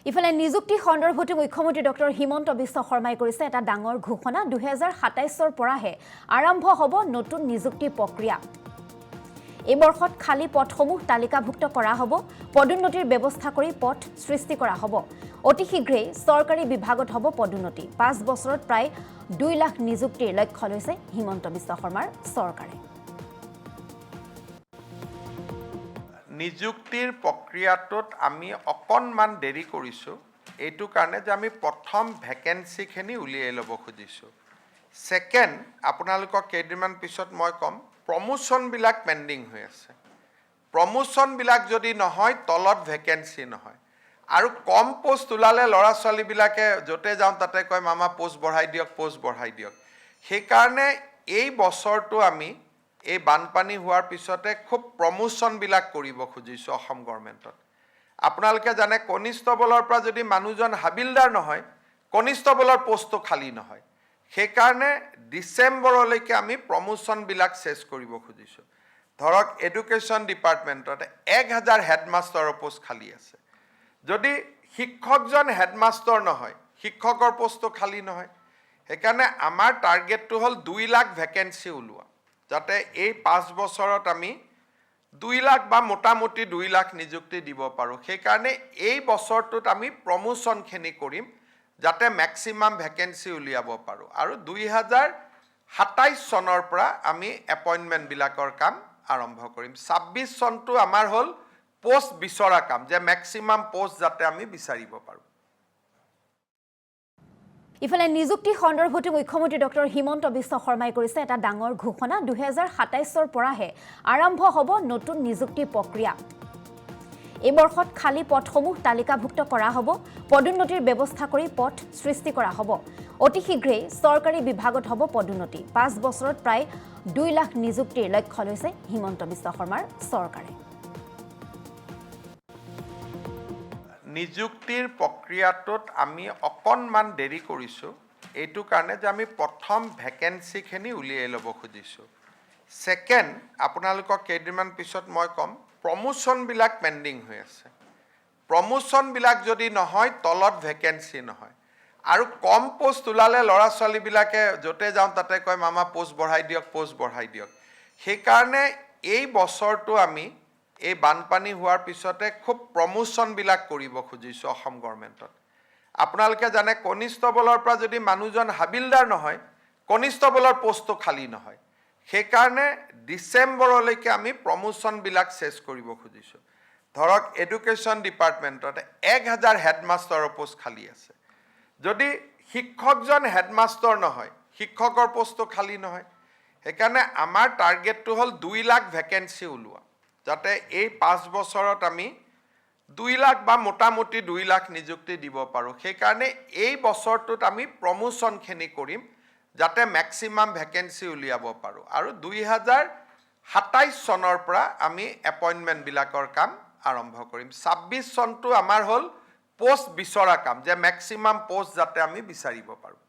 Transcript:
ইফালে নিযুক্তি সন্দৰ্ভত মুখ্যমন্ত্ৰী ডক্টৰ হিমন্ত বিশ্ব শৰ্মাই কৰিছে এটা ডাঙৰ ঘোষণা 2027 পৰাহে আৰম্ভ হ'ব নতুন নিযুক্তি প্ৰক্ৰিয়া। এই বৰ্ষত খালী পদসমূহ তালিকাভুক্ত কৰা হ'ব, পদোন্নতিৰ ব্যৱস্থা কৰি পদ সৃষ্টি কৰা হ'ব। অতি শীঘ্ৰেই চৰকাৰী বিভাগত হ'ব পদোন্নতি। 5 বছৰত প্ৰায় 2 লাখ নিযুক্তিৰ লক্ষ্য লৈছে হিমন্ত বিশ্ব শৰ্মাৰ চৰকাৰে। নিযুক্তিৰ প্ৰক্ৰিয়াটোত আমি অকণমান দেৰি কৰিছোঁ, এইটো কাৰণে যে আমি প্ৰথম ভেকেঞ্চিখিনি উলিয়াই ল'ব খুজিছোঁ। ছেকেণ্ড, আপোনালোকক কেইদিনমান পিছত মই ক'ম, প্ৰমোশ্যনবিলাক পেণ্ডিং হৈ আছে। প্ৰমোশ্যনবিলাক যদি নহয়, তলত ভেকেঞ্চি নহয়। আৰু কম পোষ্ট ওলালে ল'ৰা ছোৱালীবিলাকে য'তে যাওঁ তাতে কয় মামা পোষ্ট বঢ়াই দিয়ক, পোষ্ট বঢ়াই দিয়ক। সেইকাৰণে এই বছৰটো আমি এই বানপানী হোৱাৰ পিছতে খুব প্ৰমোশ্যনবিলাক কৰিব খুজিছোঁ অসম গভৰ্ণমেণ্টত। আপোনালোকে জানে কনিষ্টবলৰ পৰা যদি মানুহজন হাবিলদাৰ নহয়, কনিষ্টবলৰ পোষ্টটো খালী নহয়। সেইকাৰণে ডিচেম্বৰলৈকে আমি প্ৰমোশ্যনবিলাক চেছ কৰিব খুজিছোঁ। ধৰক এডুকেশ্যন ডিপাৰ্টমেণ্টত 1000 হেডমাষ্টাৰৰ পোষ্ট খালী আছে। যদি শিক্ষকজন হেডমাষ্টাৰ নহয়, শিক্ষকৰ পোষ্টটো খালী নহয়। সেইকাৰণে আমাৰ টাৰ্গেটটো হ'ল 2 লাখ ভেকেঞ্চি ওলোৱা, যাতে এই 5 বছৰত আমি 2 লাখ বা মোটামুটি 2 লাখ নিযুক্তি দিব পাৰোঁ। সেইকাৰণে এই বছৰটোত আমি প্ৰমোশ্যনখিনি কৰিম, যাতে মেক্সিমাম ভেকেঞ্চি উলিয়াব পাৰোঁ। আৰু 2027 চনৰ পৰা আমি এপইণ্টমেণ্টবিলাকৰ কাম আৰম্ভ কৰিম। 26 চনটো আমাৰ হ'ল পোষ্ট বিচৰা কাম, যে মেক্সিমাম পোষ্ট যাতে আমি বিচাৰিব পাৰোঁ। ইফালে নিযুক্তি সন্দৰ্ভত মুখ্যমন্ত্ৰী ডক্টৰ হিমন্ত বিশ্ব শৰ্মাই কৰিছে এটা ডাঙৰ ঘোষণা 2027 পৰাহে আৰম্ভ হ'ব নতুন নিযুক্তি প্ৰক্ৰিয়া। এই বৰ্ষত খালী পদসমূহ তালিকাভুক্ত কৰা হ'ব, পদোন্নতিৰ ব্যৱস্থা কৰি পদ সৃষ্টি কৰা হ'ব। অতি শীঘ্ৰেই চৰকাৰী বিভাগত হ'ব পদোন্নতি। 5 বছৰত প্ৰায় 2 লাখ নিযুক্তিৰ লক্ষ্য লৈছে হিমন্ত বিশ্ব শৰ্মাৰ চৰকাৰে। নিযুক্তিৰ প্ৰক্ৰিয়াটোত আমি অকণমান দেৰি কৰিছোঁ, এইটো কাৰণে যে আমি প্ৰথম ভেকেঞ্চিখিনি উলিয়াই ল'ব খুজিছোঁ। ছেকেণ্ড, আপোনালোকক কেইদিনমান পিছত মই ক'ম, প্ৰমোশ্যনবিলাক পেণ্ডিং হৈ আছে। প্ৰমোশ্যনবিলাক যদি নহয়, তলত ভেকেঞ্চি নহয়। আৰু কম পোষ্ট ওলালে ল'ৰা ছোৱালীবিলাকে য'তে যাওঁ তাতে কয় মামা পোষ্ট বঢ়াই দিয়ক, পোষ্ট বঢ়াই দিয়ক। সেইকাৰণে এই বছৰটো আমি এই বানপানী হোৱাৰ পিছতে খুব প্ৰমোশ্যনবিলাক কৰিব খুজিছোঁ অসম গভৰ্ণমেণ্টত। আপোনালোকে জানে কনিষ্টবলৰ পৰা যদি মানুহজন হাবিলদাৰ নহয়, কনিষ্টবলৰ পোষ্টটো খালী নহয়। সেইকাৰণে ডিচেম্বৰলৈকে আমি প্ৰমোশ্যনবিলাক চেছ কৰিব খুজিছোঁ। ধৰক এডুকেশ্যন ডিপাৰ্টমেণ্টত 1000 হেডমাষ্টাৰৰ পোষ্ট খালী আছে। যদি শিক্ষকজন হেডমাষ্টাৰ নহয়, শিক্ষকৰ পোষ্টটো খালী নহয়। সেইকাৰণে আমাৰ টাৰ্গেটটো হ'ল 2 লাখ ভেকেঞ্চি ওলোৱা, যাতে এই 5 বছৰত আমি 2 লাখ বা মোটামুটি 2 লাখ নিযুক্তি দিব পাৰোঁ। সেইকাৰণে এই বছৰটোত আমি প্ৰমোশ্যনখিনি কৰিম, যাতে মেক্সিমাম ভেকেঞ্চি উলিয়াব পাৰোঁ। আৰু 2027 চনৰ পৰা আমি এপইণ্টমেণ্টবিলাকৰ কাম আৰম্ভ কৰিম। 26 চনটো আমাৰ হ'ল পোষ্ট বিচৰা কাম, যে মেক্সিমাম পোষ্ট যাতে আমি বিচাৰিব পাৰোঁ।